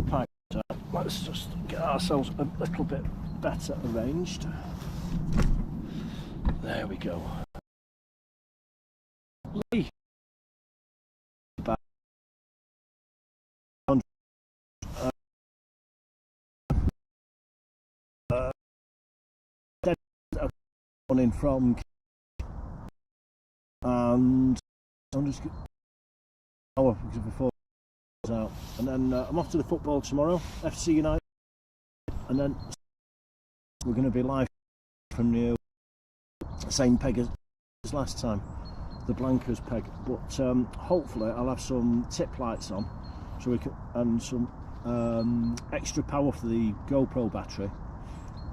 2 pike. Let's just get ourselves a little bit better arranged. There we go. Lee. In from, and I'm just because before out, and then I'm off to the football tomorrow, FC United, and then we're going to be live from the same peg as last time, the Blankers peg, but hopefully I'll have some tip lights on, so we can, and some extra power for the GoPro battery,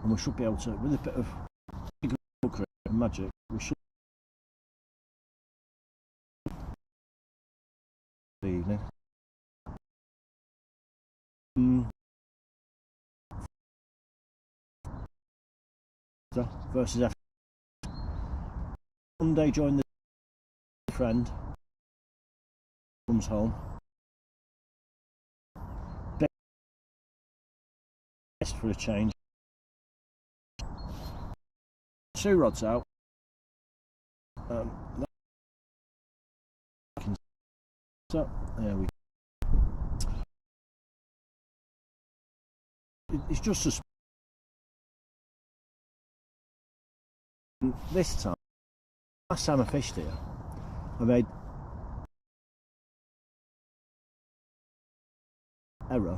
and we should be able to, with a bit of magic, we should the evening. Versus F. Monday, join the friend comes home. Best for a change. 2 rods out. So there we go. It's just a this time. Last time I fished here, I made error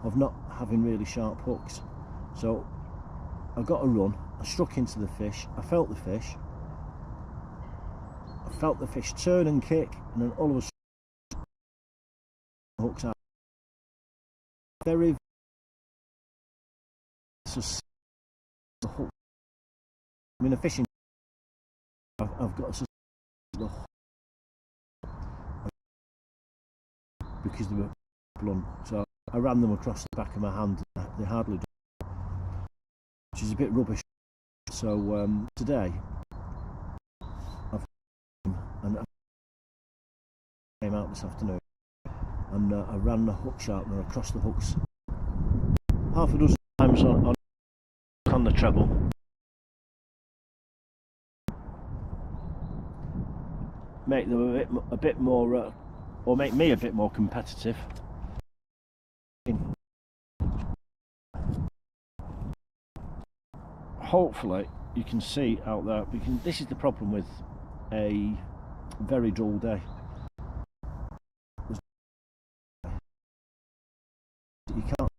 of not having really sharp hooks. So I got a run. I struck into the fish. I felt the fish. I felt the fish turn and kick, and then all of a sudden, hooks out. Very the hook. I mean, a fishing. I've got the hook because they were blunt. So I ran them across the back of my hand. They hardly do, which is a bit rubbish. So today and I came out this afternoon and I ran the hook sharpener across the hooks half a dozen times on the treble. Make them a bit more, or make me a bit more competitive. Hopefully you can see out there, this is the problem with a very dull day. You can't.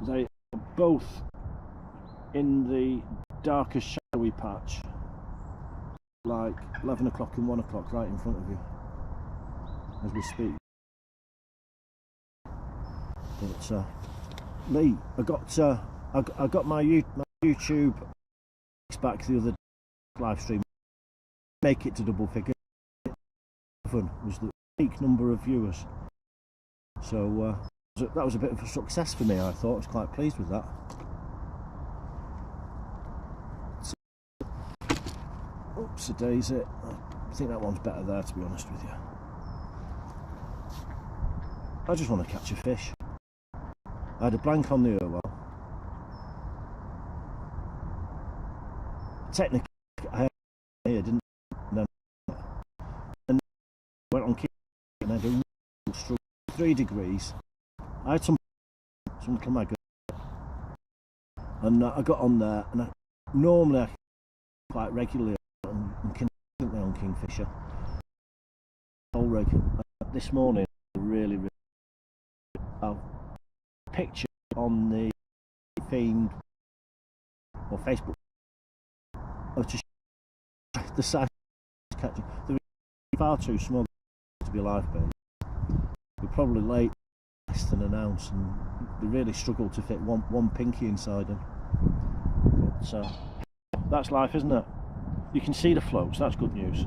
They are both in the darkest shadowy patch, like 11 o'clock and 1 o'clock right in front of you as we speak. But Lee, I got my YouTube back the other live stream, make it to double figure. Was the peak number of viewers, so that was a bit of a success for me. I thought I was quite pleased with that. So, oops, a daisy. I think that one's better there, to be honest with you. I just want to catch a fish. I had a blank on the Irwell. Technically, I had here, didn't I? And went on kick and I had a real struggle. 3 degrees. I had some little maggot, and I got on there, and normally I quite regularly and consistently on kingfisher. Whole rig. This morning, really, I've picture on the themed or Facebook of just the size catching. They're far too small to be live bait. We're probably late. Less than an ounce, and they really struggle to fit one pinky inside them. But that's life, isn't it? You can see the floats. That's good news.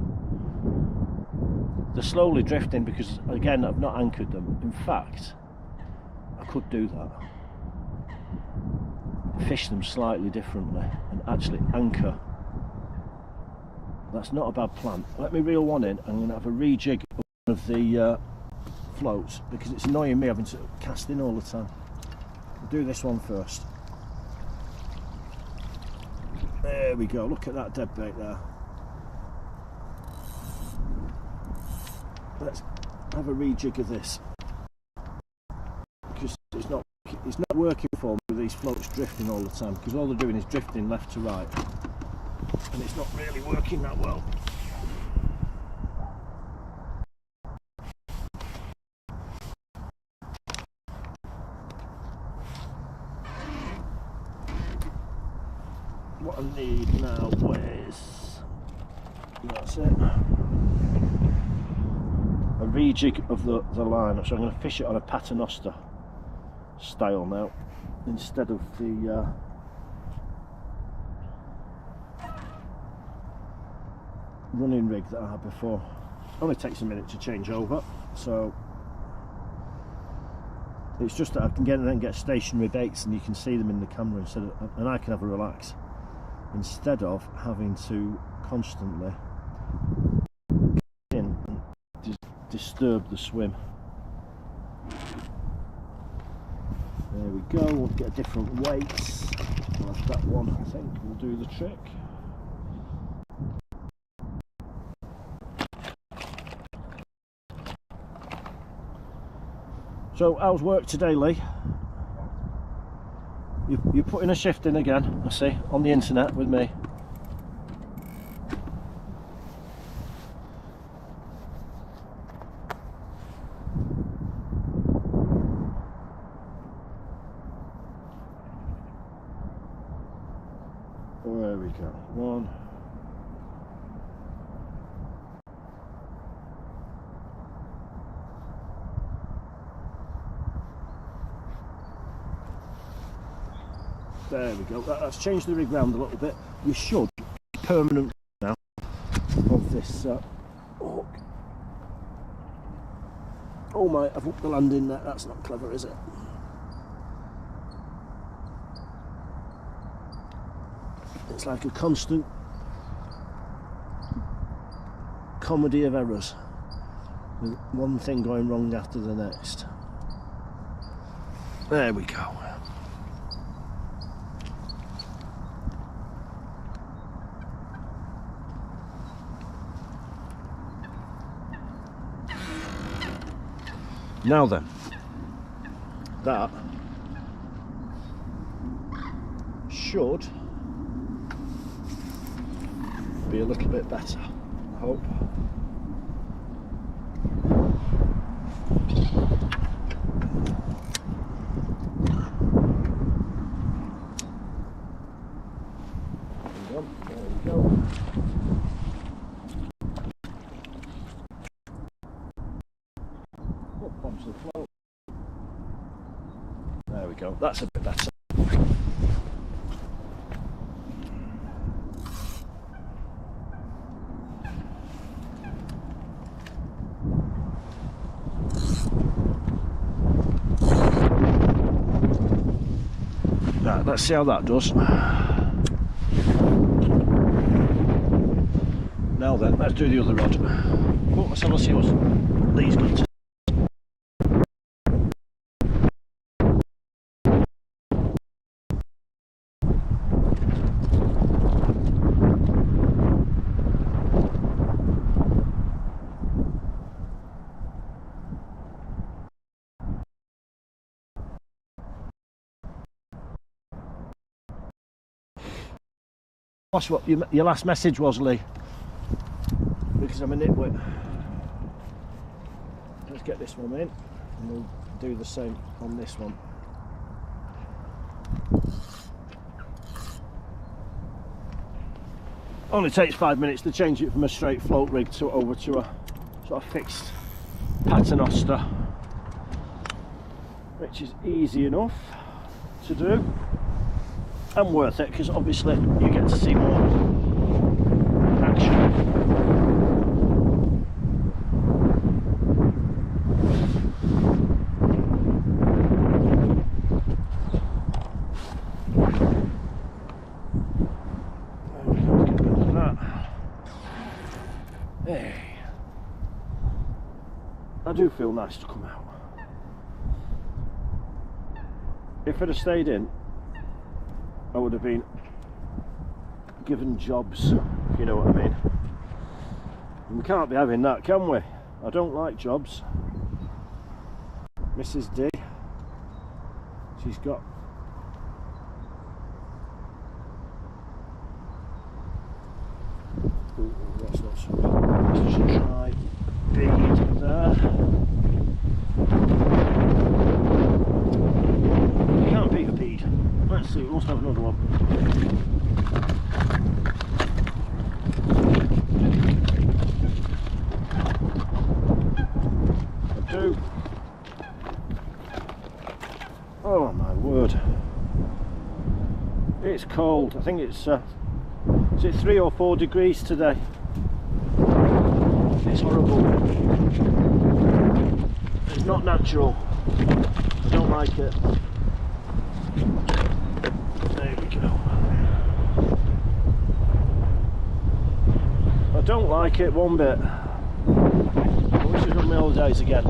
They're slowly drifting because, again, I've not anchored them. In fact, I could do that. Fish them slightly differently and actually anchor That's not a bad plan. Let me reel one in. I'm going to have a rejig of one of the floats because it's annoying me having to cast in all the time. I'll do this one first. There we go. Look at that dead bait there. Let's have a rejig of this because it's not working for me with these floats drifting all the time because all they're doing is drifting left to right and it's not really working that well. What I need now is, that's it, a rejig of the line. So I'm going to fish it on a paternoster style now instead of the running rig that I had before. Only takes a minute to change over, so it's just that I can get stationary baits and you can see them in the camera instead of, and I can have a relax instead of having to constantly in and disturb the swim. There we go. We'll get different weights. Like that one, I think, will do the trick. So, how's work today, Lee? You're putting a shift in again, I see, on the internet with me. There we go. One. There we go. That's changed the rig round a little bit. You should be permanent now of this hook. Oh my! I've hooked the landing net. That's not clever, is it? It's like a constant comedy of errors, with one thing going wrong after the next. There we go. Now then, that should be a little bit better, I hope. There we go. What bumps the float? There we go, that's a bit better. Right, let's see how that does. Now then, let's do the other rod. Oh, let's have a see what Lee's got to. What's what your last message was, Lee? Because I'm a nitwit. Let's get this one in and we'll do the same on this one. Only takes 5 minutes to change it from a straight float rig to over to a sort of fixed paternoster, which is easy enough to do and worth it because obviously you get to see more action. do feel nice to come out. If I'd have stayed in, I would have been given jobs, if you know what I mean. And we can't be having that, can we? I don't like jobs. Mrs. D, she's got that's not so good. Let's try bead there. You can't beat a bead. Let's see, we must have another one. I do. Oh my word. It's cold. I think it's is it 3 or 4 degrees today? It's horrible. It's not natural. I don't like it. There we go. I don't like it one bit. I wish I was on my holidays again.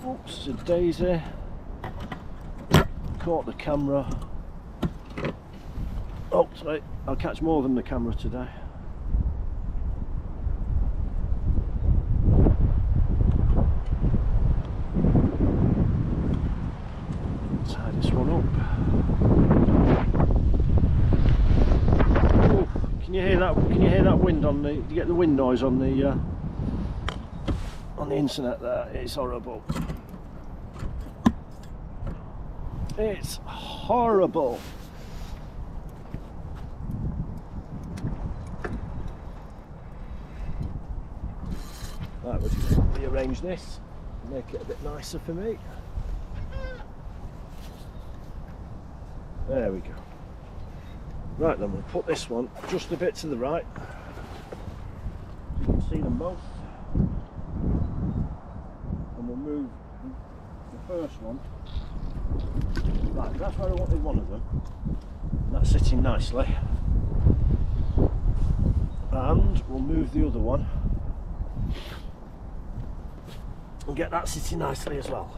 Oops, a daisy. Caught the camera. Oh, sorry, I'll catch more than the camera today. Tie this one up. Oh, can you hear that? Can you hear that wind on the? You get the wind noise on the internet there. It's horrible. It's horrible. Right, we'll just rearrange this, make it a bit nicer for me. There we go. Right then, we'll put this one just a bit to the right. You can see them both. And we'll move the first one. Right, that's where I wanted one of them. That's sitting nicely. And we'll move the other one and get that sitting nicely as well.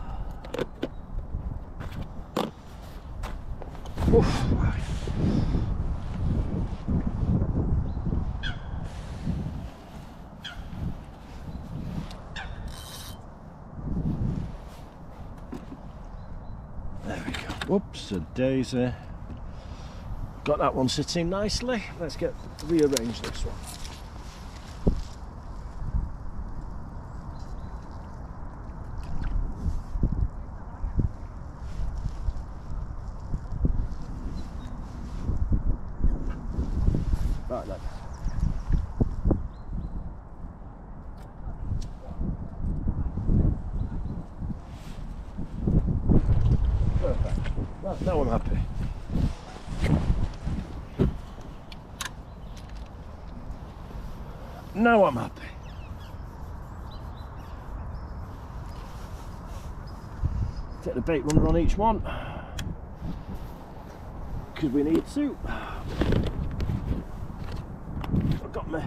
Oof. There we go. Whoops, a daisy. Got that one sitting nicely. Let's rearrange this one. Right then. Perfect. Right, now I'm happy. Now I'm happy. Take the bait runner on each one because we need to. I've got my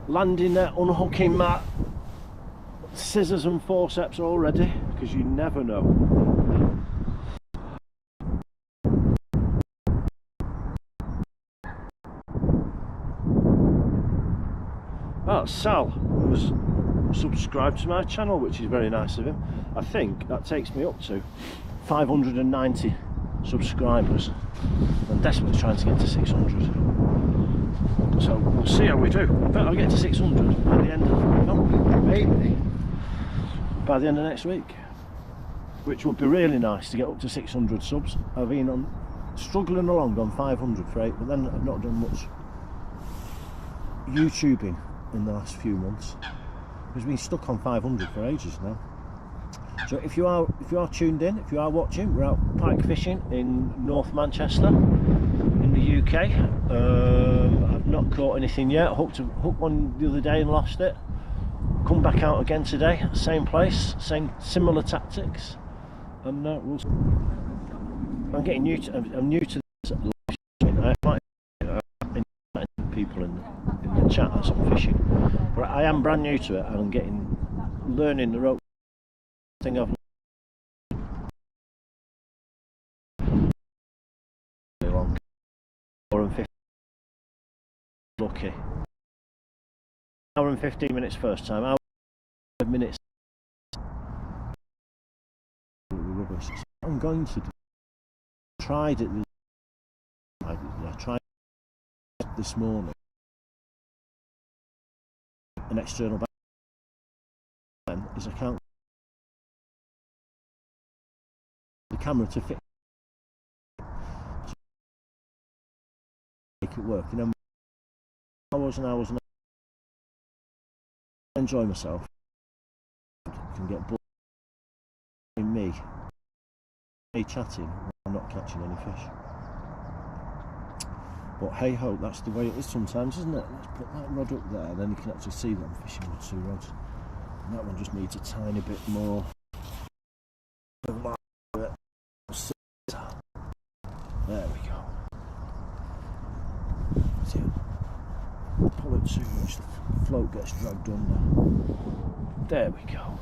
landing net, unhooking mat, scissors and forceps all ready because you never know. Oh, Sal was subscribed to my channel, which is very nice of him. I think that takes me up to 590 subscribers. I'm desperately trying to get to 600. So we'll see how we do. I bet I'll get to 600 by the end of, maybe by the end of next week, which would be really nice to get up to 600 subs. I've been struggling along on 500 for 8, but then I've not done much YouTubing in the last few months. We've been stuck on 500 for ages now. So if you are tuned in, if you are watching, we're out pike fishing in North Manchester in the UK. I've not caught anything yet. I hooked one the other day and lost it. Come back out again today, same place, similar tactics, and I'm getting I'm new to this. I might people in the chat as I'm fishing, but I am brand new to it, and I'm learning the rope thing. I've long 4 and 15 lucky. Hour and 15 minutes first time. Hour and 5 minutes. Rubbish. So what I'm going to do. I tried it this morning. An external back is I can't the camera to fit. So make it work. You know, hours and hours and hours. Enjoy myself. I can get bored in me chatting. I'm not catching any fish. But hey ho, that's the way it is sometimes, isn't it? Let's put that rod up there, and then you can actually see that I'm fishing with 2 rods. And that one just needs a tiny bit more. There we go. See, pull it too much, the float gets dragged under. There we go.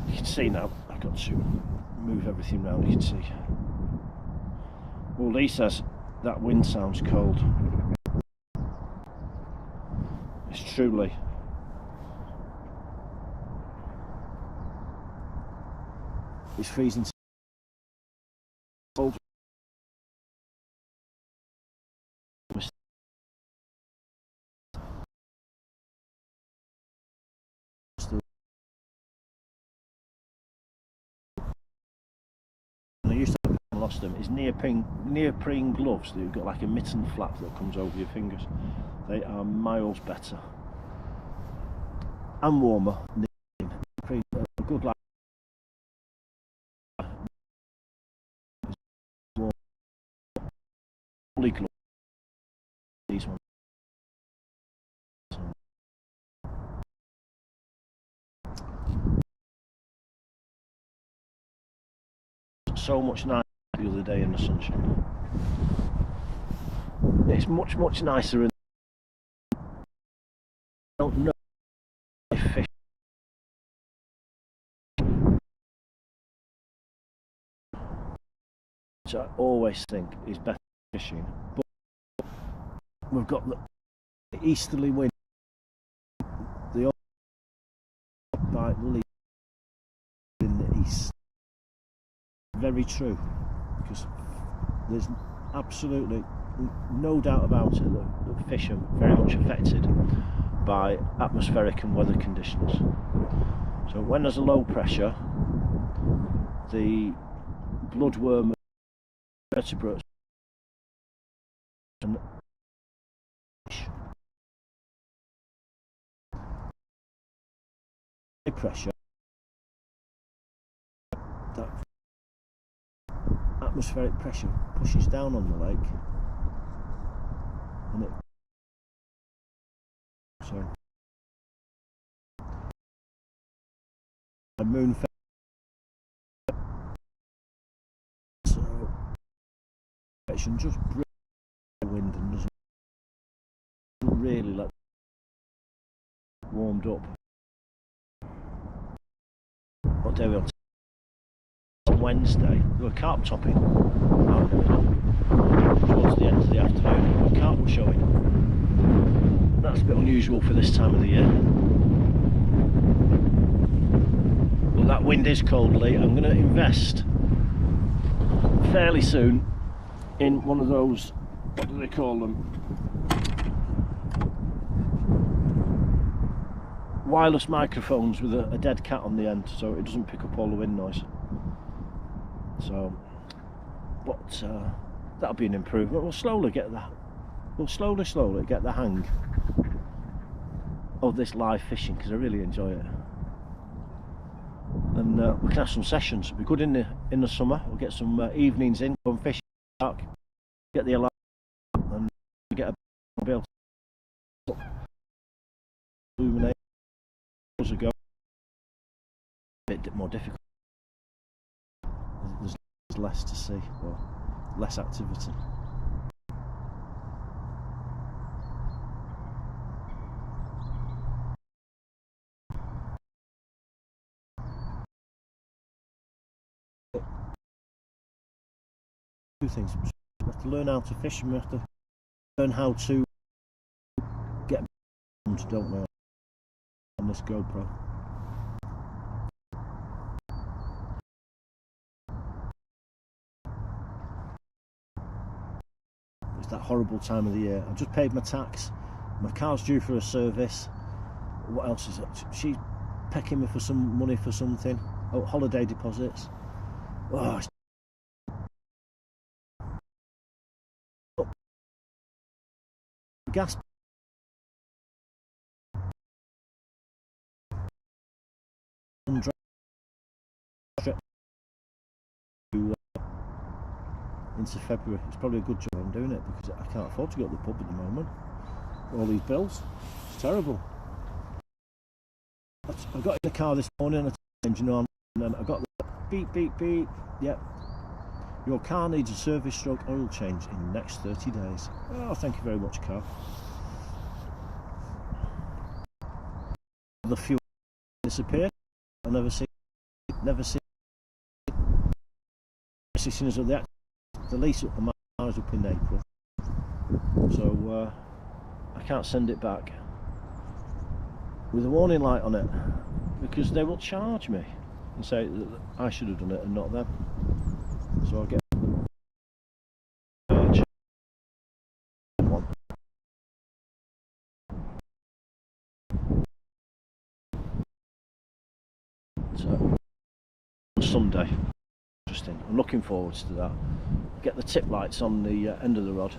You can see now, I've got to move everything around, you can see. Well, Lee says that wind sounds cold. It's truly. It's freezing cold. And I used to have lost them is neoprene gloves that you've got like a mitten flap that comes over your fingers. They are miles better and warmer. Neoprene, a good like gloves. These ones. So much nicer the other day in the sunshine. It's much nicer, and I don't know if fish which I always think is better fishing, but we've got the easterly wind, the bite lead in the east. Very true, because there's absolutely no doubt about it that fish are very much affected by atmospheric and weather conditions. So when there's a low pressure, the bloodworm vertebrates and fish. High pressure, that atmospheric pressure pushes down on the lake, and a moon so just brings the wind and doesn't really let it warmed up. What day are we on? On Wednesday, there were carp topping out in the middle towards the end of the afternoon. The carp were showing. That's a bit unusual for this time of the year. But that wind is cold, Lee. I'm going to invest fairly soon in one of those, what do they call them? Wireless microphones with a dead cat on the end, so it doesn't pick up all the wind noise. So, but that'll be an improvement. We'll slowly get that. We'll slowly get the hang of this live fishing, because I really enjoy it. and we can have some sessions. It'll be good in the summer. We'll get some evenings in, go and fish in the park, get the alarm, and get be able to illuminate as we go. A bit more difficult. There's less to see, or less activity. Two things. We have to learn how to fish, and we have to learn how to get bombs, don't we, on this GoPro. It's that horrible time of the year. I've just paid my tax. My car's due for a service. What else is it? She's pecking me for some money for something. Oh, holiday deposits. Oh, gas. Into February. It's probably a good job I'm doing it, because I can't afford to go to the pub at the moment. All these bills. It's terrible. I got in the car this morning, I turned the engine on, and then I got the beep beep beep. Yep. Your car needs a service stroke oil change in the next 30 days. Oh, thank you very much, car. The fuel disappeared. I never see as soon as the lease up the car's up in April, so I can't send it back with a warning light on it, because they will charge me and say that I should have done it and not them. So I'll get one. So Sunday, interesting. I'm looking forward to that. Get the tip lights on the end of the rod.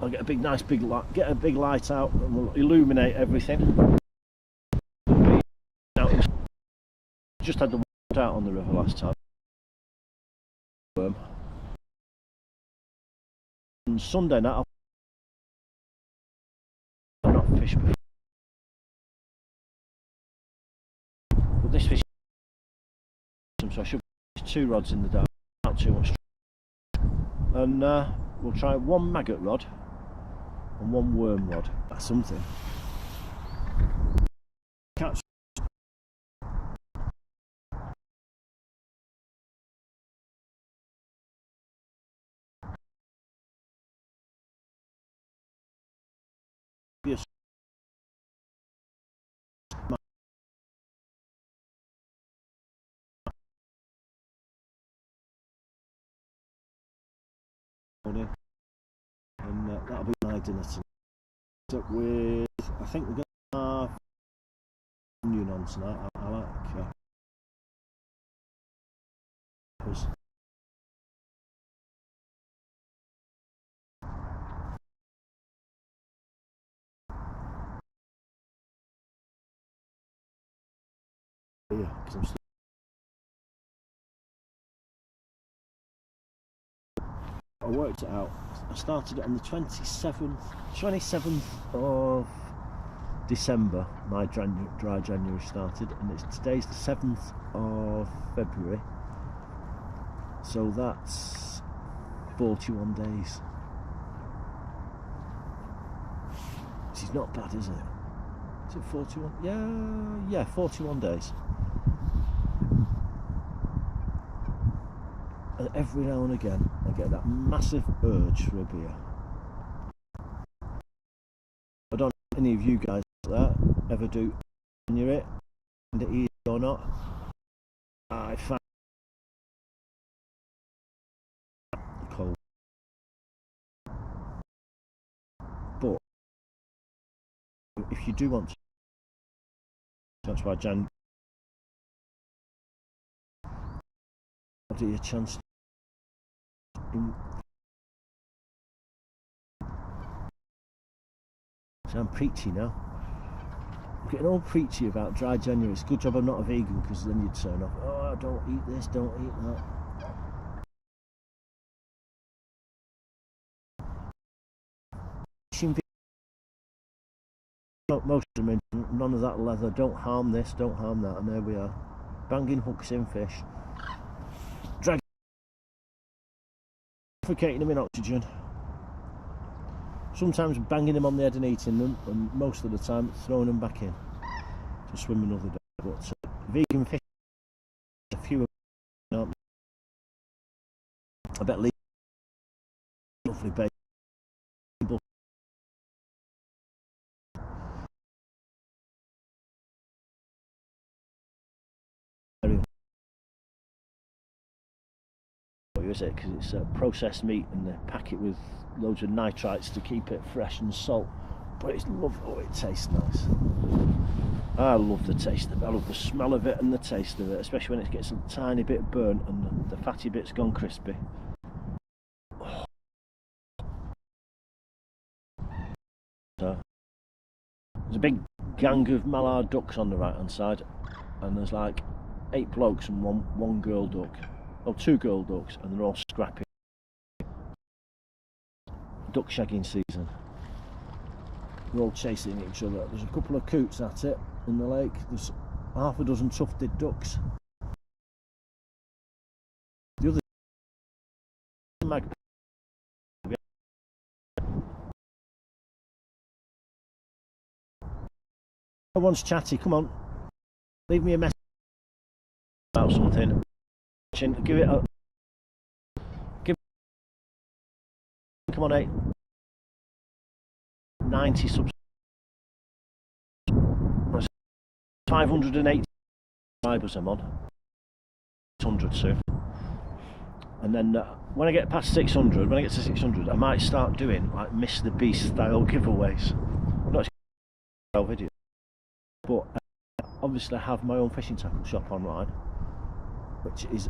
I'll get a nice big light. Get a big light out, and we'll illuminate everything. Just had the water out on the river last time. And Sunday night I've not fished before. But this fish, so I should put 2 rods in the dark, not too much. And we'll try 1 maggot rod and 1 worm rod. That's something. Catch. Yes. And that'll be my dinner tonight. With, I think we're going to have onion on tonight. I like peppers. Yeah, because I'm still. I worked it out. I started it on the 27th of December. My dry January started, and today's the 7th of February. So that's 41 days. Which is not bad, is it? Is it 41? Yeah, 41 days. And every now and again I get that massive urge for a beer. I don't know if any of you guys like that ever do when you're it, and it easy or not. I find cold. But if you do want to, that's why Jan I'll do you a chance. So I'm preachy now. getting all preachy about dry January. It's a good job I'm not a vegan, because then you'd turn off. Oh, don't eat this, don't eat that. Most of them, none of that leather, don't harm this, don't harm that, and there we are, banging hooks in fish, dragging, suffocating them in oxygen, sometimes banging them on the head and eating them, and most of the time throwing them back in to swim another day. But vegan fish, a few of them, aren't they? I bet lovely bait. Is it, because it's processed meat and they pack it with loads of nitrites to keep it fresh and salt, but it's lovely. Oh, it tastes nice. I love the taste of it. I love the smell of it and the taste of it, especially when it gets a tiny bit burnt and the fatty bit's gone crispy. Oh. So, there's a big gang of mallard ducks on the right hand side, and there's like 8 blokes and one girl duck. Oh, 2 girl ducks, and they're all scrappy. Duck shagging season. They're all chasing each other. There's a couple of coots at it in the lake. There's half a dozen tufted ducks. The other magpie. Everyone's chatty. Come on, leave me a message about something. Give it a. Come on, 90 subs. 580 subscribers I'm on. 600 soon. And then when I get past 600, when I get to 600, I might start doing like Mr. the Beast style giveaways. Not a video, but obviously I have my own fishing tackle shop online, which is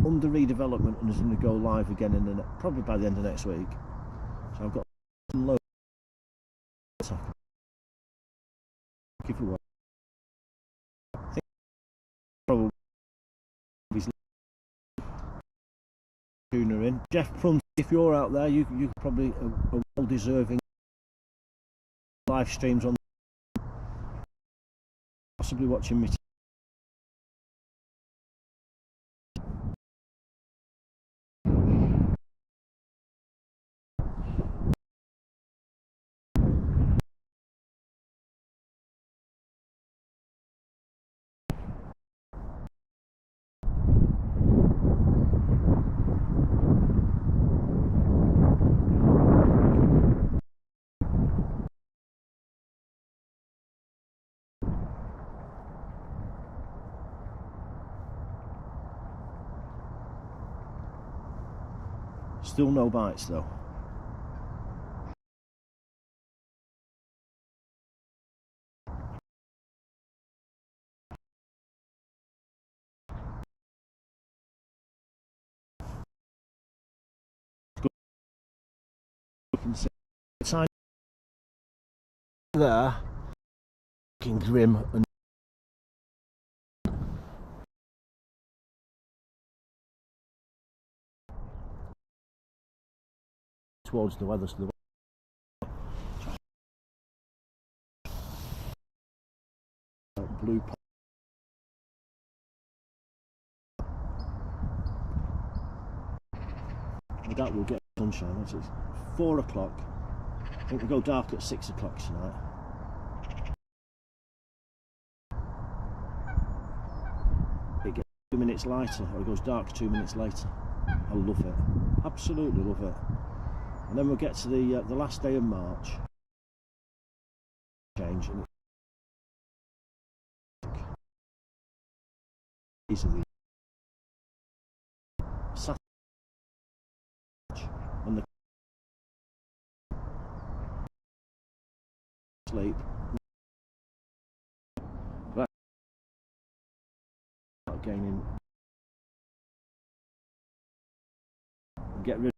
under redevelopment and is going to go live again in probably by the end of next week. So I've got loads of tackle giveaway. I think probably tuna in. Jeff Prunty, if you're out there, you probably are well deserving live streams on, possibly watching me. Still no bites though. You can see the tiny there, looking grim and towards the weather. So the blue pike. I doubt we'll get sunshine. It's 4 o'clock. I think we go dark at 6 o'clock tonight. It gets 2 minutes lighter, or it goes dark 2 minutes later. I love it. Absolutely love it. And then we'll get to the last day of March. Change. And these are the Saturday and the sleep. But gaining. Get rid of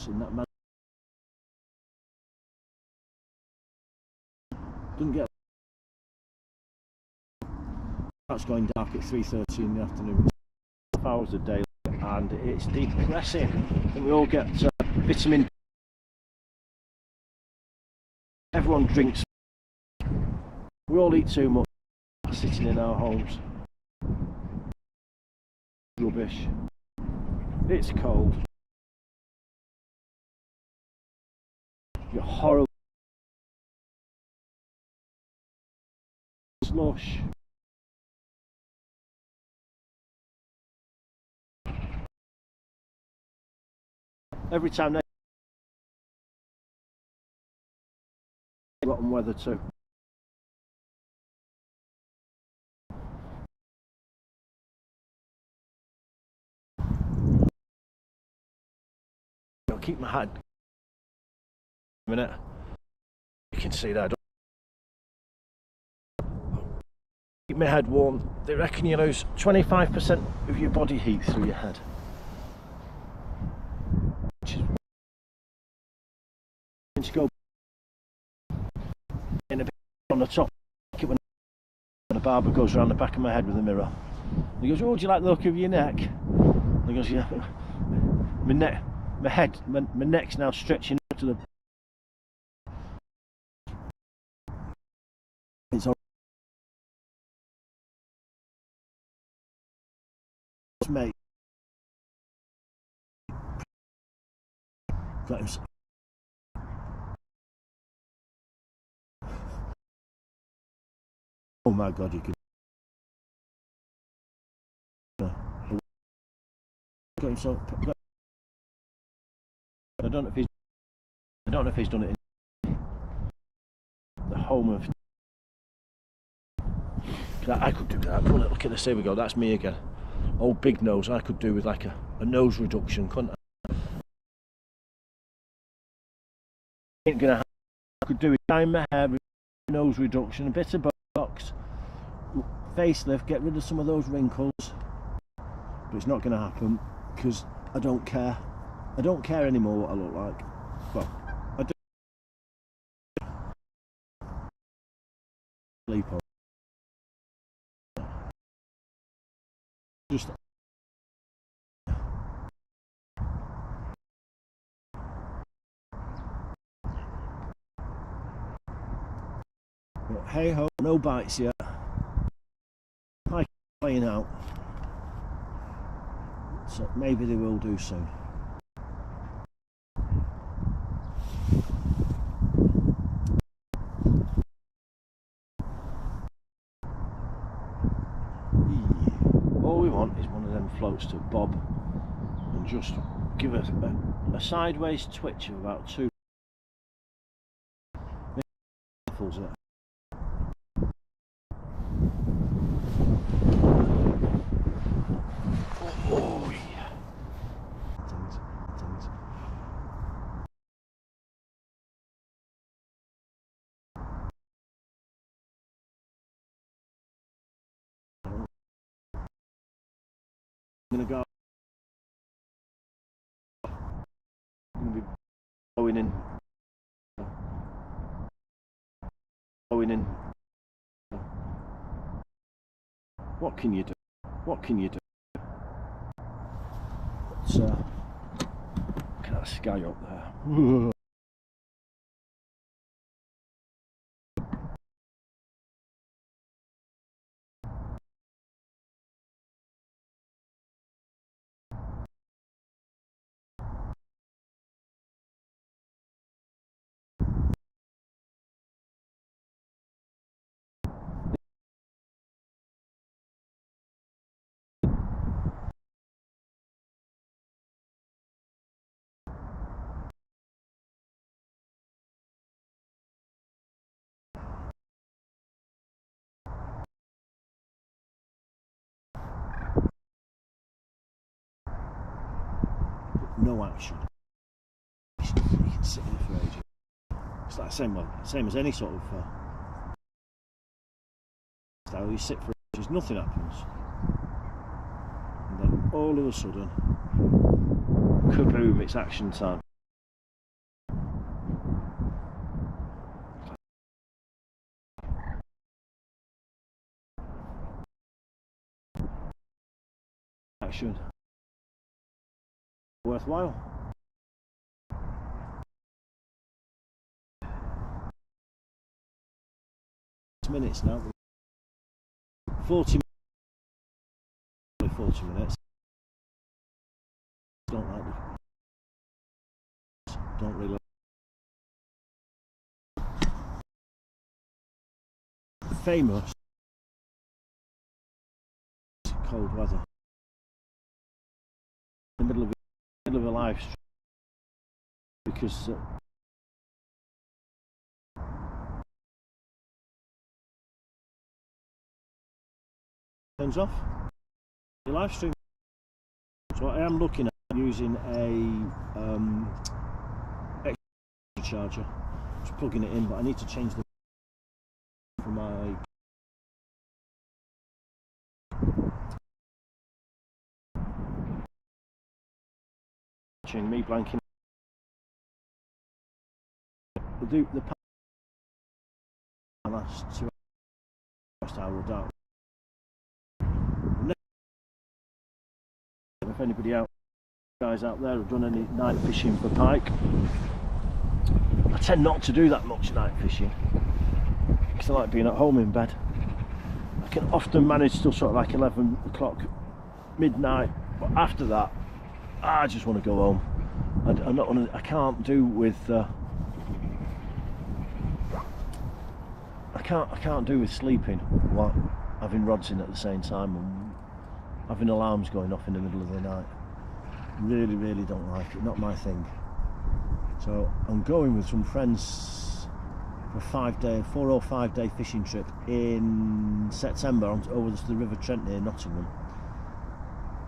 in that man. Didn't get. That's going dark at 3:30 in the afternoon. 12 hours a day, and it's depressing. And we all get vitamin. Everyone drinks. We all eat too much sitting in our homes. Rubbish. It's cold. You're horrible. Slush. Every time they rotten weather too. I'll keep my head. A minute. You can see that. Keep my head warm. They reckon you lose 25% of your body heat through your head. Which is go in a bit on the top. When the barber goes around the back of my head with a mirror. He goes, "Oh, do you like the look of your neck?" And he goes, "Yeah." My neck, my neck's now stretching up to the. It's all mate. Oh my God, you could. Got himself. I don't know if he's done it in the home of. I could do that. Look at this. Here we go. That's me again. Old big nose. I could do with like a nose reduction, couldn't I? Ain't gonna happen. I could do it. Dye my hair, nose reduction, a bit of botox, facelift, get rid of some of those wrinkles. But it's not gonna happen because I don't care. I don't care anymore what I look like. Well, I do. Sleep on. Just. But hey ho, no bites yet. Pike playing out. So maybe they will do soon. All we want is one of them floats to bob and just give us a sideways twitch of about 2. It. Oh yeah. Things. I'm gonna go. I'm gonna be going in. What can you do? What can you do? Let's look at that sky up there. No action. You can sit there for ages. It's like the same as any sort of style. You sit for ages, nothing happens, and then all of a sudden, kaboom! It's action time. action worthwhile. Minutes now. 40 minutes. Don't like this. Don't really. Famous cold weather. In the middle of a live stream, because turns off the live stream. So I am looking at using a extra charger, just plugging it in, but I need to change the for my me blanking. The last 2 hours I will doubt. If anybody guys out there have done any night fishing for pike, I tend not to do that much night fishing because I like being at home in bed. I can often manage till sort of like 11 o'clock, midnight, but after that I just want to go home. I can't do with I can't do with sleeping while having rods in at the same time and having alarms going off in the middle of the night. Really don't like it, not my thing. So I'm going with some friends for a 4 or 5 day fishing trip in September over to the River Trent near Nottingham,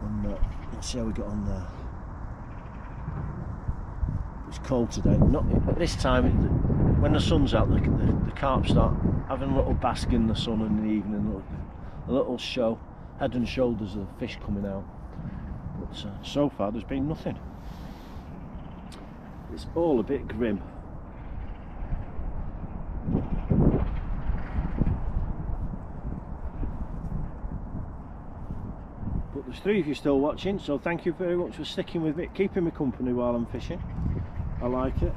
and let's see how we got on there. It's cold today, not at this time. When the sun's out, the carp start having a little bask in the sun in the evening, a little show, head and shoulders of fish coming out. But so far there's been nothing. It's all a bit grim. But there's 3 of you still watching, so thank you very much for sticking with me, keeping me company while I'm fishing. I like it.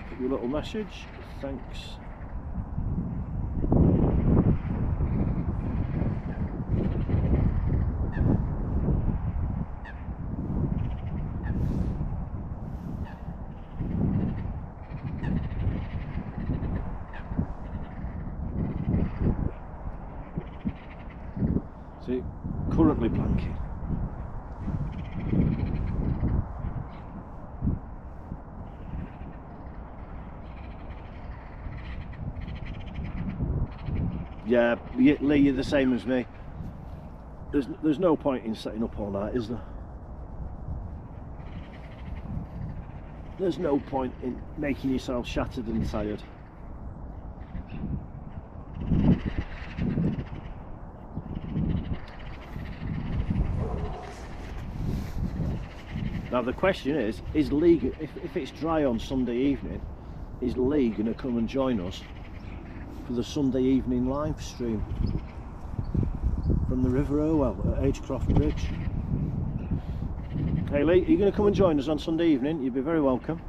Put your little message, thanks. See, currently blanking. Yeah, Lee, you're the same as me. There's no point in setting up all night, is there? There's no point in making yourself shattered and tired. Now the question is Lee, if it's dry on Sunday evening, is Lee going to come and join us for the Sunday evening live stream from the River Irwell at Agecroft Bridge? Hey Lee, are you going to come and join us on Sunday evening? You'd be very welcome.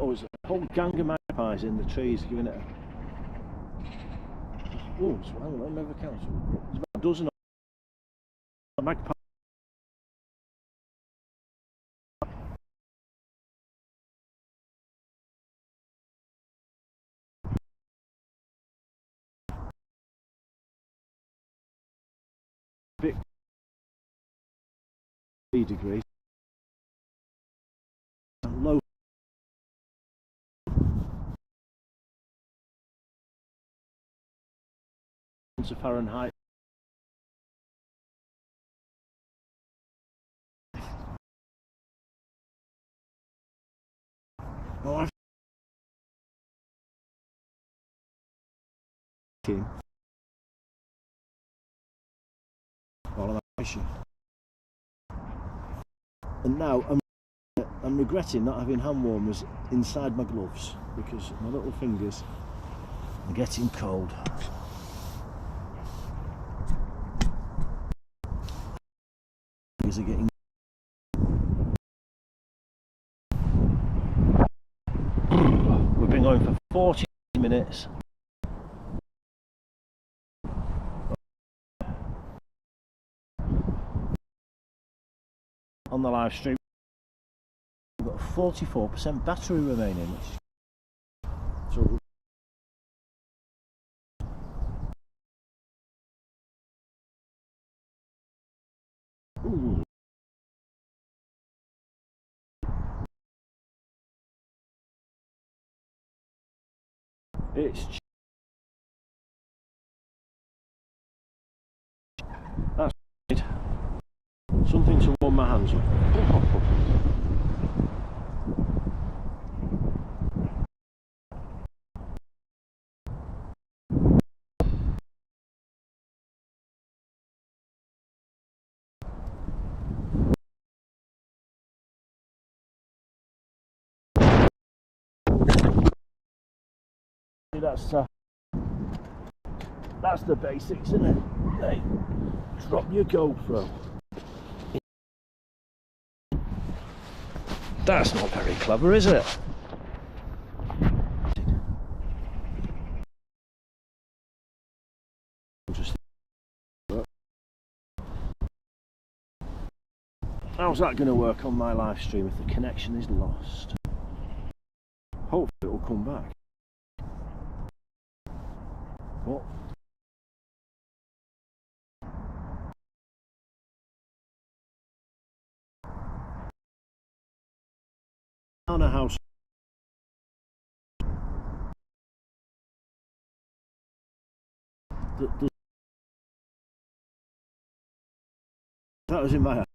There's a whole gang of magpies in the trees giving it a... Oh, hang on, let me have a count. There's about a dozen of magpies. Bit 3 degrees. Low to Fahrenheit. Oh, while I'm fishing. And now I'm regretting not having hand warmers inside my gloves because my little fingers are getting cold. Fingers are getting. We've been going for 40 minutes. On the live stream, we've got 44% battery remaining, which is so. Ooh. It's that's it. Something to warm my hands up. That's the basics, isn't it? Hey, drop your GoPro. That's not very clever, is it? How's that going to work on my live stream if the connection is lost? Hopefully it will come back. What? On a house. That was in my house.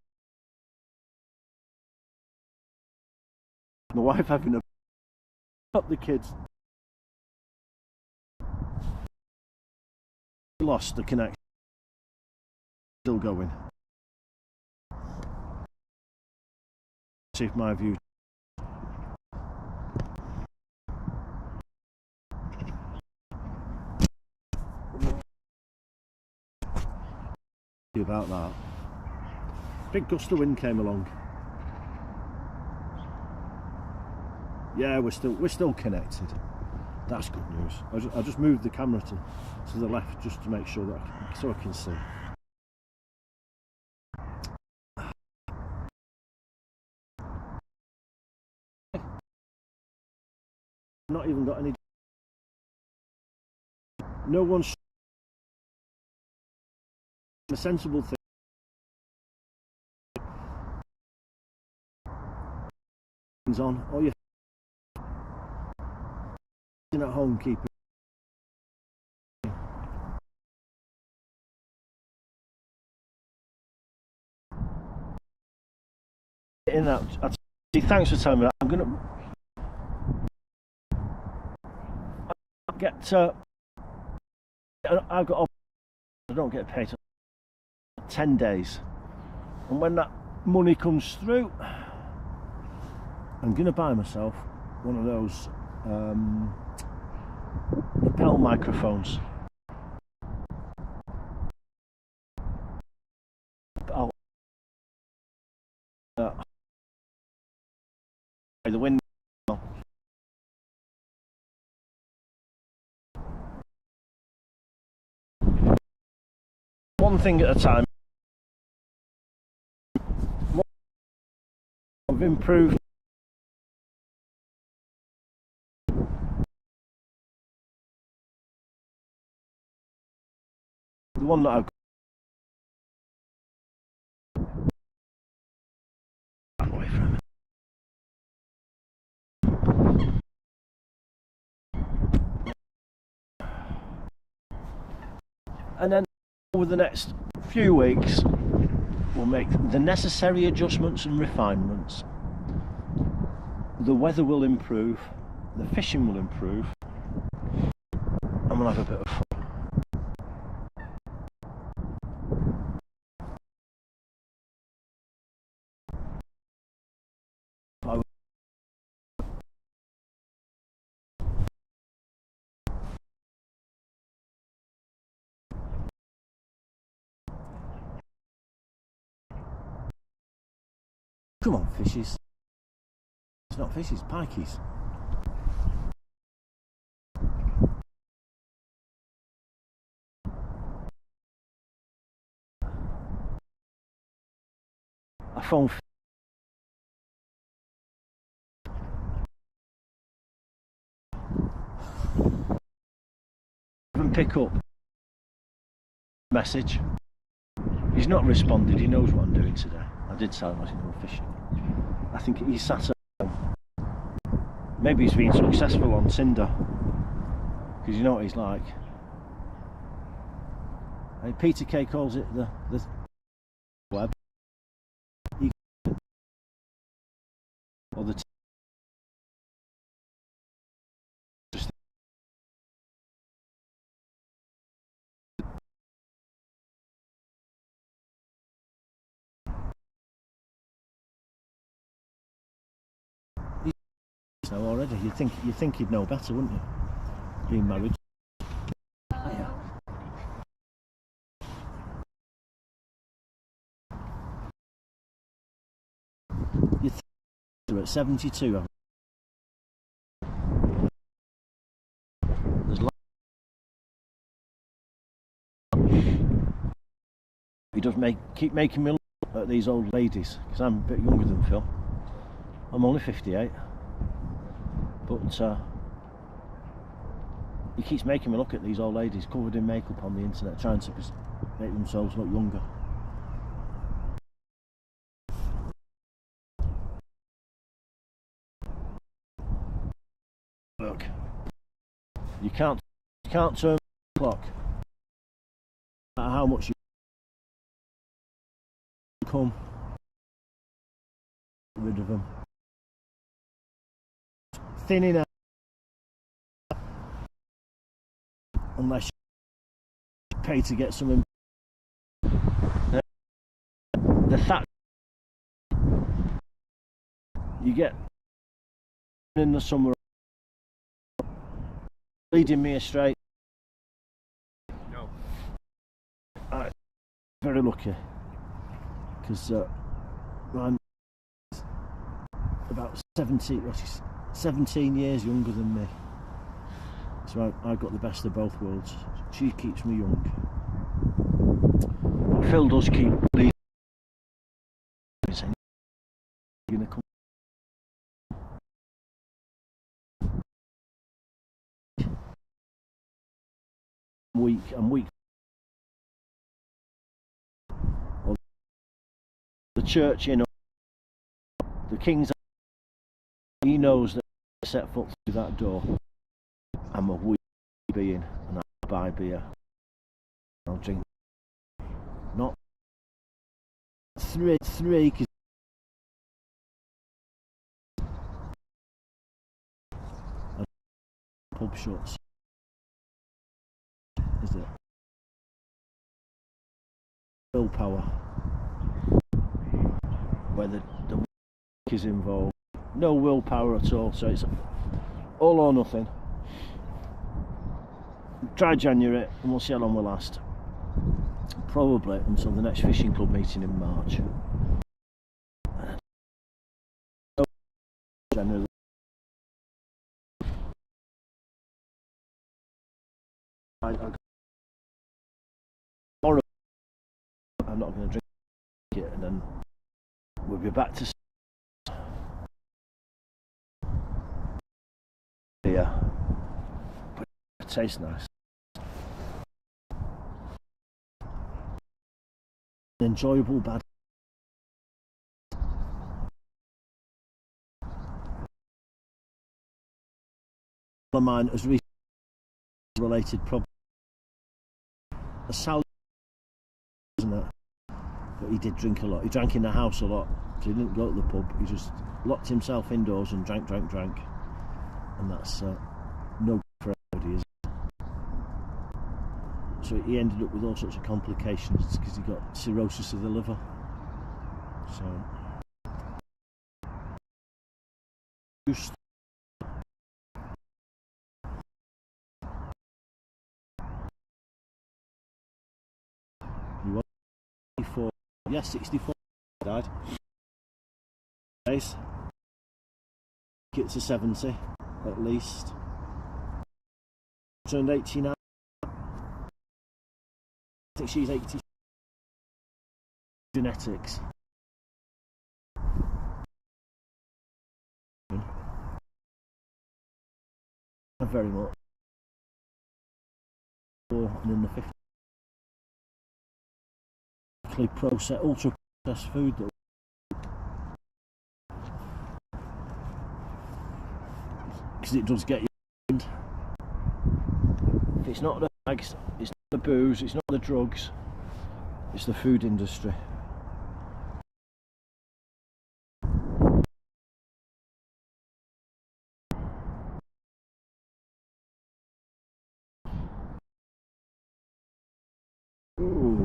My wife having a up the kids. Lost the connection. Still going. See if my view. About that. Big gust of wind came along. Yeah, we're still connected. That's good news. I just moved the camera to the left just to make sure that so I can see. Not even got any. No one's a sensible thing. On. Oh, you're at home keeping. In that, thanks for telling me that. I'm gonna get. I've got. I don't get paid 10 days, and when that money comes through, I'm gonna buy myself one of those lapel microphones. The wind. One thing at a time. I've improved. The one that I've got away from it. And then over the next few weeks we'll make the necessary adjustments and refinements. The weather will improve, the fishing will improve, and we'll have a bit of fun. Come on, fishes. It's not fishes, pikeys. I found didn't pick up message. He's not responded. He knows what I'm doing today. I did tell him I was going to go fishing. I think he's sat at home. Maybe he's been successful on Tinder, because you know what he's like. And Peter Kay calls it the web, or the now already. You'd think he'd know better, wouldn't you? Being married. Yeah. You think they're at 72. There's he does keep making me look at these old ladies, because I'm a bit younger than Phil. I'm only 58. But he keeps making me look at these old ladies covered in makeup on the internet, trying to make themselves look younger. Look, you can't turn the clock. No matter how much you come rid of them. Thinning out unless you pay to get some. The thatch you get in the summer leading me astray. No. I'm very lucky, because I'm about 17 years younger than me, so I got the best of both worlds. She keeps me young. Phil does keep leading. Gonna come. I'm weak. The church, you know, the king's. He knows that I set foot through that door. I'm a weak being, and I'll buy beer. I'll drink. Not three, because pub shuts. Is it? Willpower. Where the is involved. No willpower at all, so it's all or nothing. Try January and we'll see how long we last. Probably until the next fishing club meeting in March. January. I'm not going to drink it, and then we'll be back to yeah, but it tastes nice. Enjoyable bad. Of mine has related problem. A salad, isn't it? But he did drink a lot. He drank in the house a lot, so he didn't go to the pub. He just locked himself indoors and drank, and that's no good for everybody, is it? So he ended up with all sorts of complications because he got cirrhosis of the liver. So just you 64, yeah, 64 died. days. Get to 70 at least. Turned 89. I think she's 80. Genetics. Very much. And in the 50s, processed, ultra processed food that because it does get you. If it's not the bags, it's not the booze, it's not the drugs, it's the food industry. Ooh.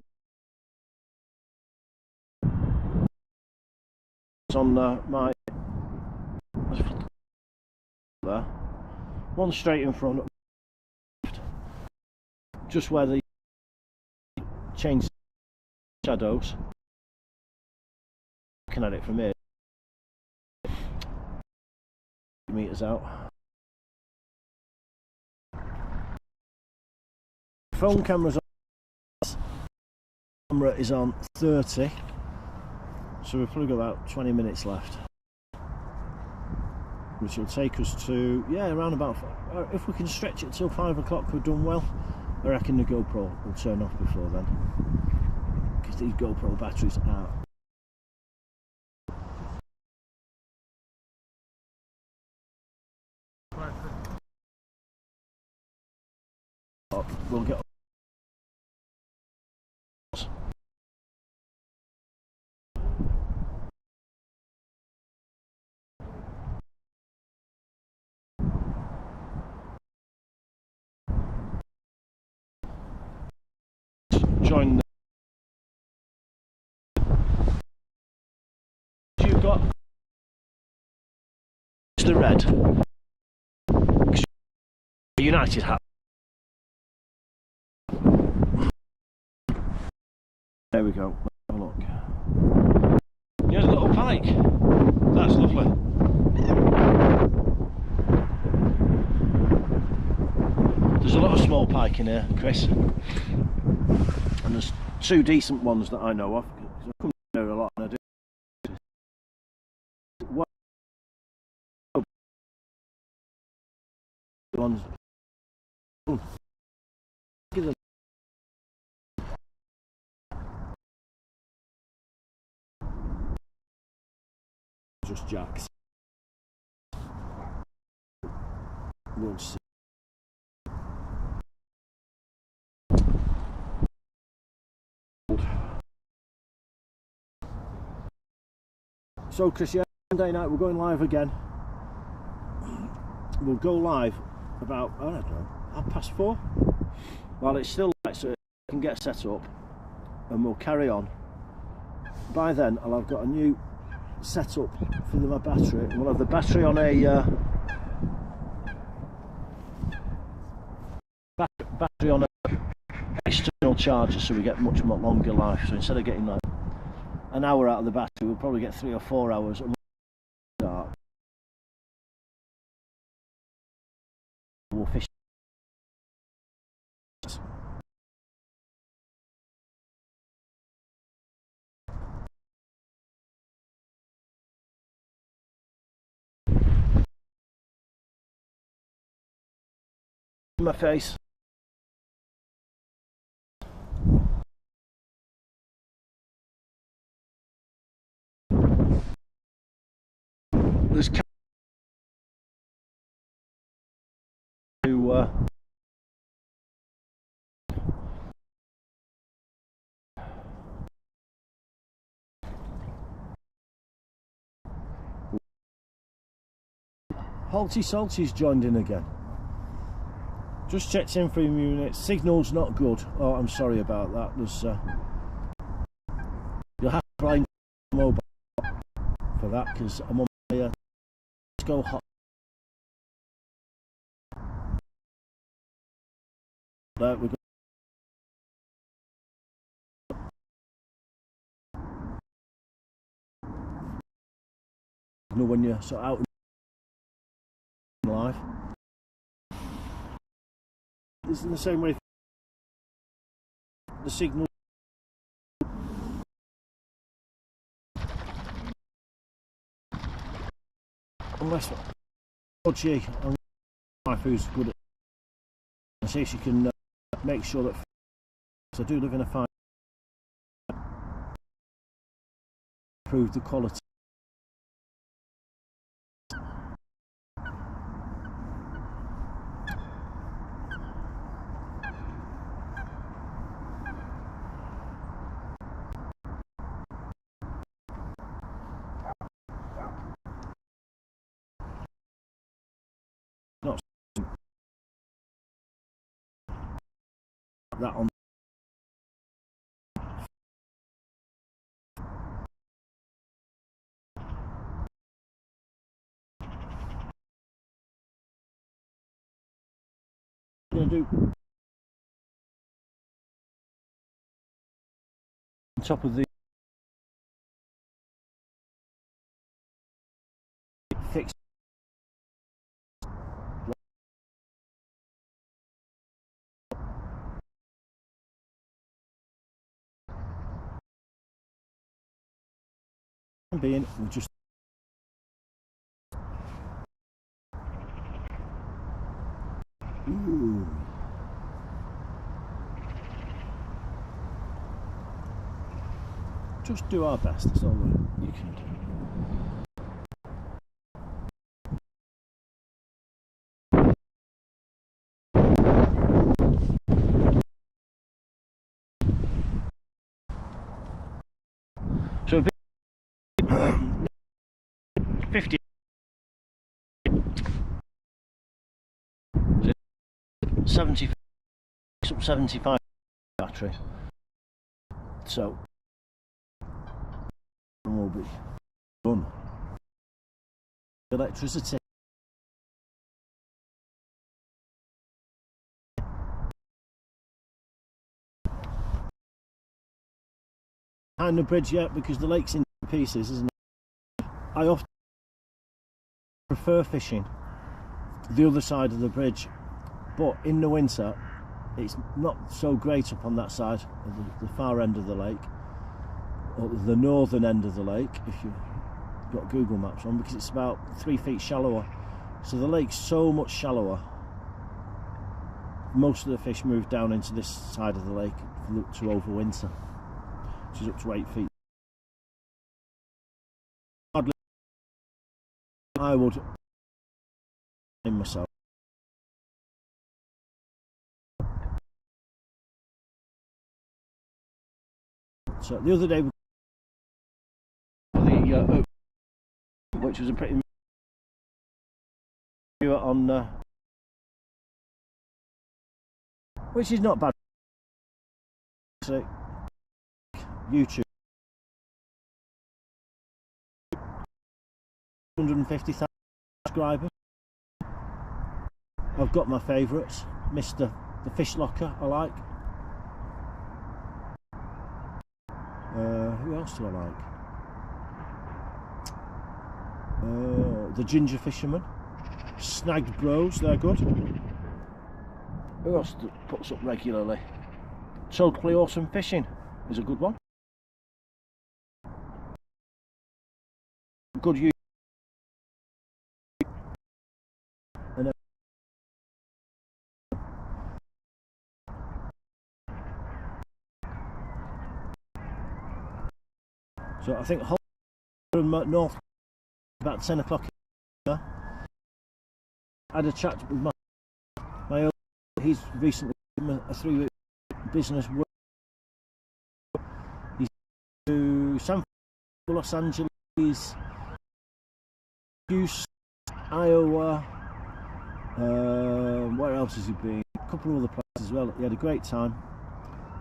It's on my there, one straight in front, just where the change shadows. Looking at it from here, meters out. Phone camera's on. Camera is on 30, so we've probably got about 20 minutes left, which will take us to, yeah, around about, if we can stretch it till 5 o'clock, we've done well. I reckon the GoPro will turn off before then, because these GoPro batteries are we'll get join you've got the red United hat. There we go. Have a look. Here's a little pike. That's lovely. There's a lot of small pike in here, Chris, and there's two decent ones that I know of. I come here a lot and I do. Ones. Just jacks. We'll see. So Chris, yeah, Monday night we're going live again. We'll go live about, I don't know, 4:30. While it's still light, so it can get set up, and we'll carry on. By then I'll have got a new setup for my battery, and we'll have the battery on a battery on an external charger, so we get much more longer life. So instead of getting like an hour out of the battery, we'll probably get 3 or 4 hours. And we'll fish. My face. There's to Halty Salty's joined in again. Just checked in for a minute. Signal's not good. Oh, I'm sorry about that. There's you'll have to blind mobile for that, because I'm on my let's go hot. There we go. signal when you're sort of out in life. It's in the same way the signal. Unless Dodgy and wife who's good at, and see if she can make sure that, because I do live in a fire, improve the quality. Not that on. I'm going to do on top of the fixed being, we'll just just do our best. That's all you can do. So 50, 70, 75 battery. So will be done. Electricity. Behind the bridge yet, because the lake's in pieces, isn't it? I often prefer fishing the other side of the bridge, but in the winter it's not so great up on that side of the far end of the lake, or the northern end of the lake if you've got Google Maps on, because it's about 3 feet shallower. So the lake's so much shallower, most of the fish move down into this side of the lake to overwinter, which is up to 8 feet. Hardly I would in myself. So the other day, which was a pretty on, which is not bad. So, YouTube, 150,000 subscribers. I've got my favourites. Mr. the Fish Locker, I like. Who else do I like? The Ginger Fisherman, Snagged Bros, they're good. Who else puts up regularly? Totally Awesome Fishing is a good one. Good use. So I think from north about 10 o'clock. I had a chat with my old, he's recently given a 3-week business work. He's to San Francisco, Los Angeles, Houston, Iowa, where else has he been? A couple of other places as well. He had a great time.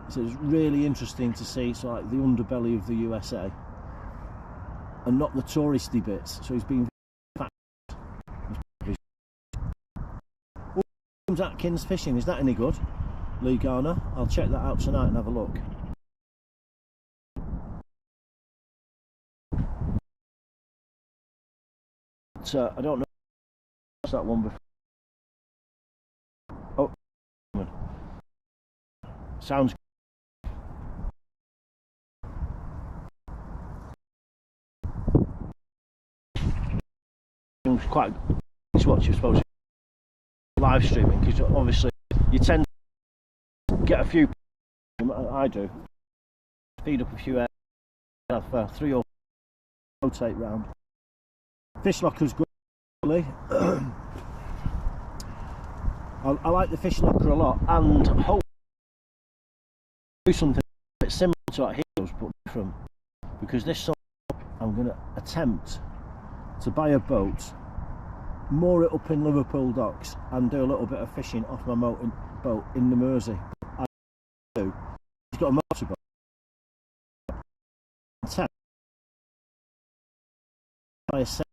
So it was really interesting to see sort of like the underbelly of the USA and not the touristy bits. So he's been Atkins Fishing, is that any good? Lee Garner, I'll check that out tonight and have a look. but I don't know what's that one before. Oh, sounds quite it's what you're supposed to live streaming, because obviously you tend to get a few, I do, feed up a few air, have 3 or 4 rotate round. Fish locker's good. I like the fish locker a lot, and hope to do something a bit similar to what he does but different, because this summer I'm going to attempt to buy a boat, moor it up in Liverpool docks and do a little bit of fishing off my boat in the Mersey. I do. He's got a motorboat. Buy a set.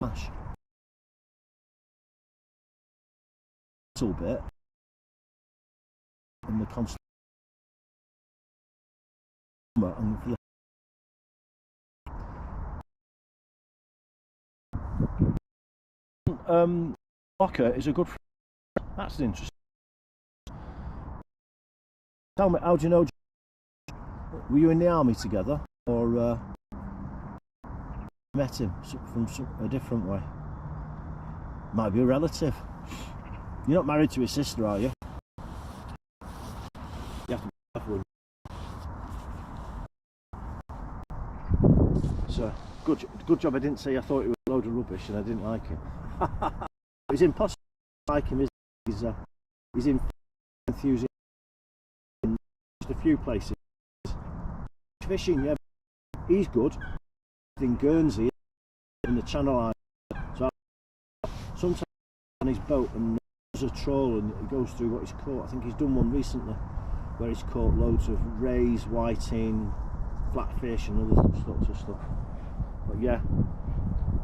A little bit in the constant locker is a good friend. That's interesting. Tell me, how do you know? Were you in the army together, or met him from a different way? Might be a relative. You're not married to his sister, are you? You have to be careful. So good job I didn't say I thought he was a load of rubbish and I didn't like him. It's impossible to like him, isn't it? He's enthusiastic in just a few places. Fishing, yeah, he's good. In Guernsey, in the Channel Islands. So sometimes on his boat and there's a trawl and he goes through what he's caught. I think he's done one recently where he's caught loads of rays, whiting, flatfish and other sorts of stuff. But yeah,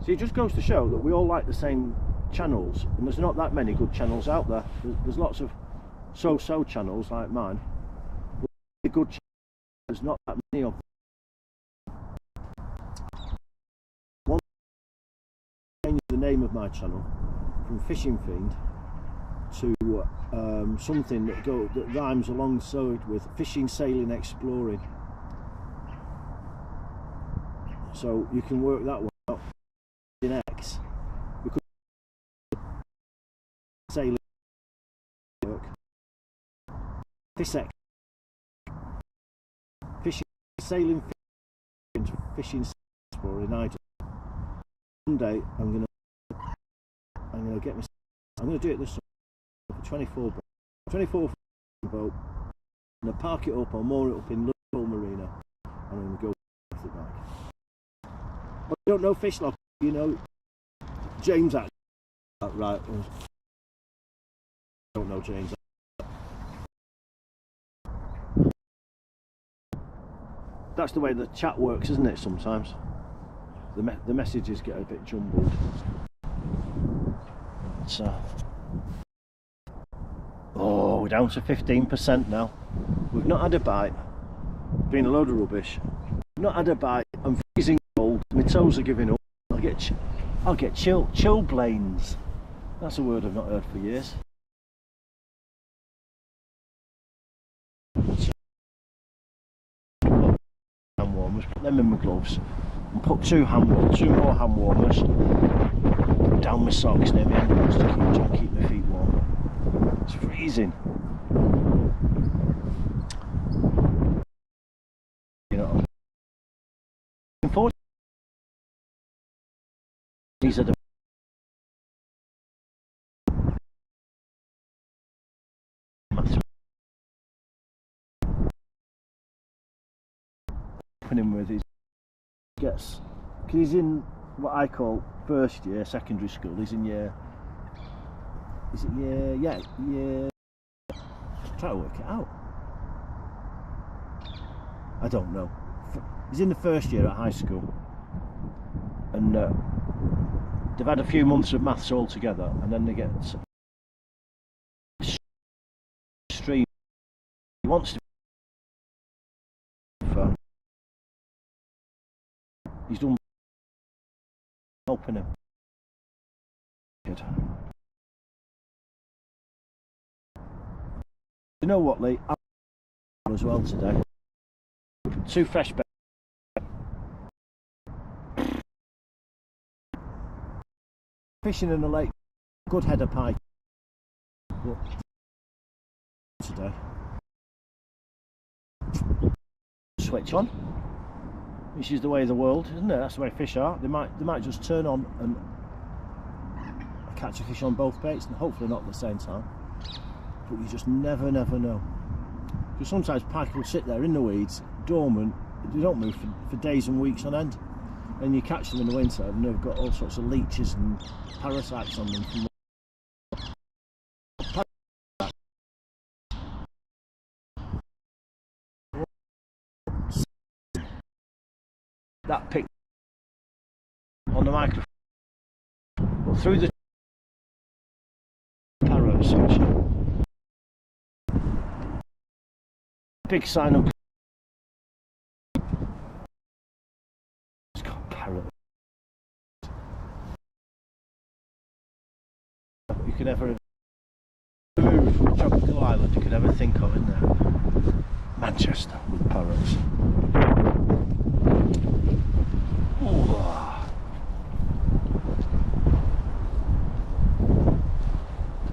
so it just goes to show that we all like the same channels, and there's not that many good channels out there. There's lots of so-so channels like mine, but the good channels, there's not that many of them. One, change the name of my channel from Fishing Fiend to something that rhymes alongside with Fishing, Sailing, Exploring. So you can work that one out in X. We could sailing work. Fish, fishing, sailing, fishing, exploring. One day I'm gonna do it this summer for 24 boat. I'm gonna park it up or moor it up in Liverpool Marina, and I'm gonna go with it back. But you don't know fish locker, you know James actually. Right. I don't know James. That's the way the chat works, isn't it? Sometimes the messages get a bit jumbled. So, oh, we're down to 15% now. We've not had a bite. Been a load of rubbish. We've not had a bite. I'm freezing cold. My toes are giving up. I'll get chilblains. That's a word I've not heard for years. Hand warmers. Put them in my gloves. And put 2 more hand warmers down my socks near my ankles to try and keep my feet warm. It's freezing. You know. Unfortunately, these are the happening with his gets, because he's in what I call first year secondary school. He's in year, is it year, yeah, try to work it out, I don't know. He's in the first year at high school, and they've had a few months of maths all together, and then they get extreme. He wants to He's done helping him. Good. You know what, Lee? I'm as well today. 2 fresh beds. Fishing in the lake, good head of pike. But today, switch on. This is the way of the world, isn't it? That's the way fish are. They might just turn on and catch a fish on both baits, and hopefully not at the same time. But you just never know. Because sometimes pike will sit there in the weeds, dormant. They don't move for days and weeks on end. And you catch them in the winter, and they've got all sorts of leeches and parasites on them. That pick on the microphone, but through the parrots, big sign of it's got parrot. You could ever move tropical island you could ever think of in there. Manchester with parrots.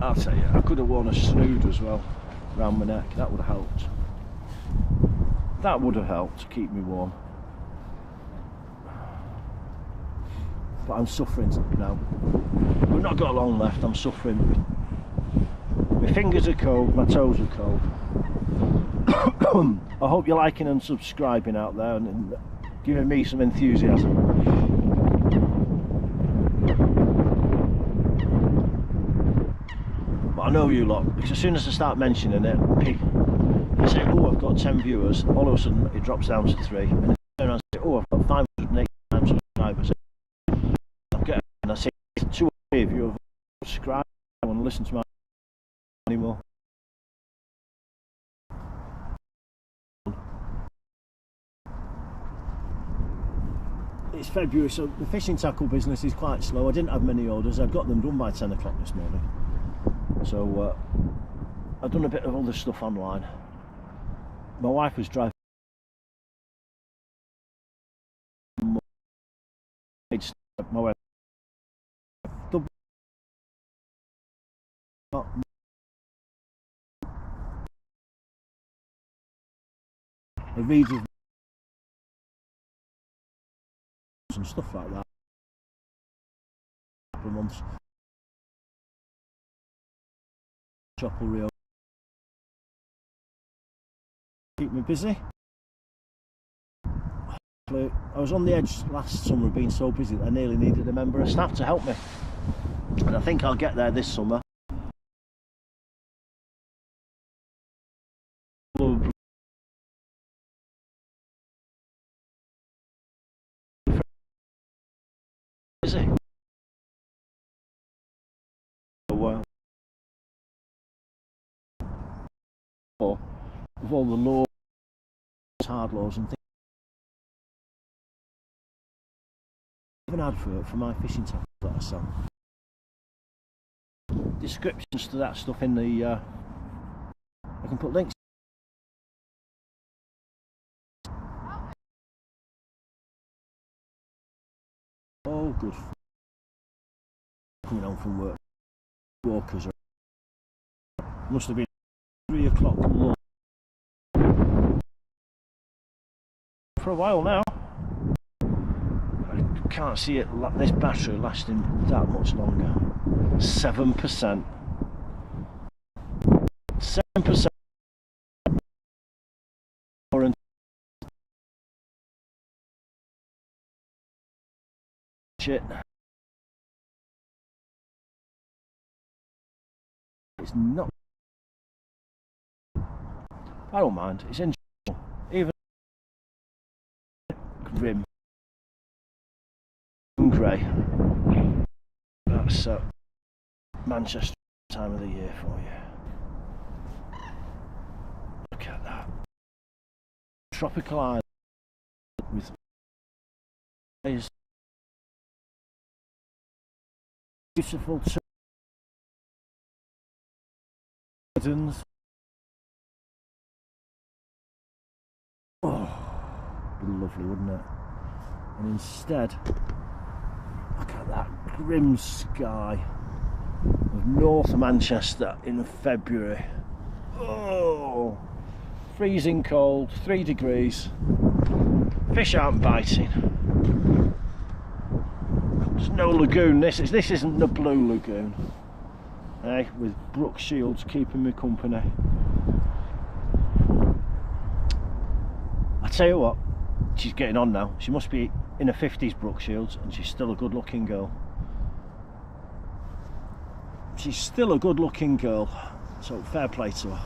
I'll tell you, I could have worn a snood as well round my neck. That would have helped. That would have helped to keep me warm. But I'm suffering now. We've not got long left. I'm suffering. My fingers are cold, my toes are cold. I hope you're liking and subscribing out there and giving me some enthusiasm. But I know you lot, because as soon as I start mentioning it, I say, oh, I've got 10 viewers, all of a sudden it drops down to 3, and then I turn around and say, oh, I've got 589 subscribers. And I say, 2 or 3 of you have subscribed, I want to listen to my anymore. It's February, so the fishing tackle business is quite slow. I didn't have many orders. I got them done by 10 o'clock this morning. So I've done a bit of other stuff online. My wife was driving. My wife. A read of and stuff like that. For months. Shop will reopen. Keep me busy. I was on the edge last summer of being so busy that I nearly needed a member of staff to help me, and I think I'll get there this summer. Busy. With all the laws, hard laws and things. I have an advert for my fishing tackle that I sell. Descriptions to that stuff in the I can put links. Oh, good. Coming home from work. Walkers are. Must have been 3 o'clock lunch. For a while now. I can't see it. This battery lasting that much longer. 7%. 7%. Shit. It's not. I don't mind. It's enjoyable. Even grim and grey. That's Manchester time of the year for you. Look at that. Tropical island with is beautiful gardens. Oh, be lovely, wouldn't it? And instead, look at that grim sky of North Manchester in February. Oh, freezing cold, 3 degrees. Fish aren't biting. There's no lagoon. This isn't the Blue Lagoon. Eh? With brook shields keeping me company. I tell you what, she's getting on now. She must be in her 50s, Brooke Shields, and she's still a good looking girl. She's still a good looking girl, so fair play to her.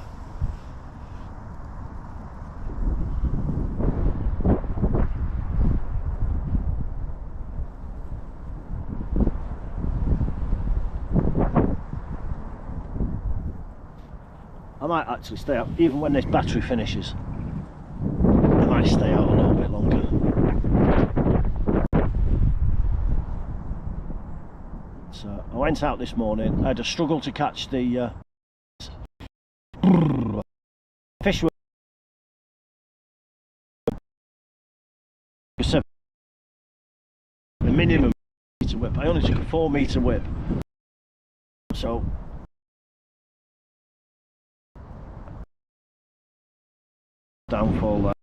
I might actually stay out, even when this battery finishes. I might stay out a little bit longer. So I went out this morning. I had a struggle to catch the fish. Were the minimum meter whip. I only took a 4 meter whip. So downfall there.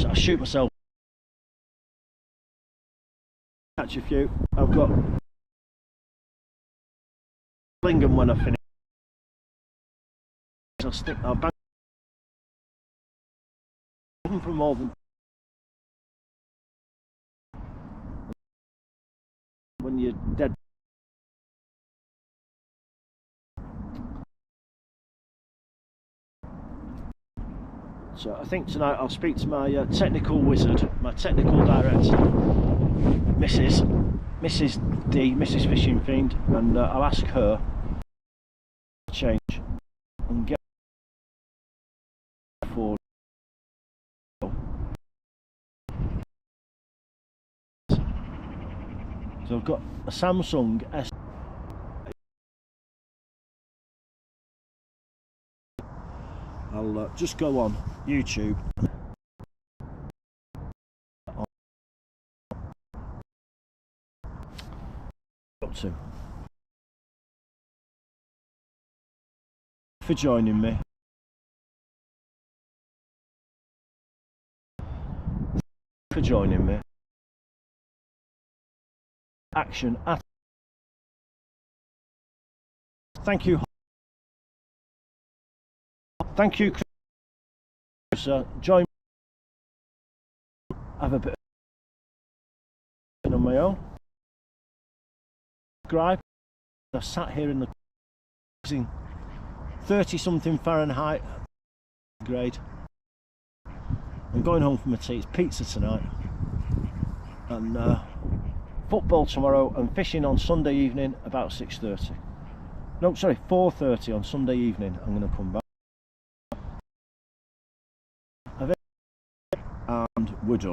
I shoot myself. Catch a few. I've got Lingham when I finish. I'll bang for more than when you're dead. So I think tonight I'll speak to my technical wizard, my technical director, Mrs. D, Mrs. Fishing Fiend, and I'll ask her to change and get for. So I've got a Samsung S. I'll just go on YouTube. Up to. For joining me. For joining me. Action at. Thank you. Thank you, Chris. Join me. Have a bit on my own. Subscribe. I've sat here in the 30 something Fahrenheit grade. I'm going home for my tea. It's pizza tonight. And football tomorrow and fishing on Sunday evening about 6:30. No, sorry, 4:30 on Sunday evening. I'm going to come back. And we're done.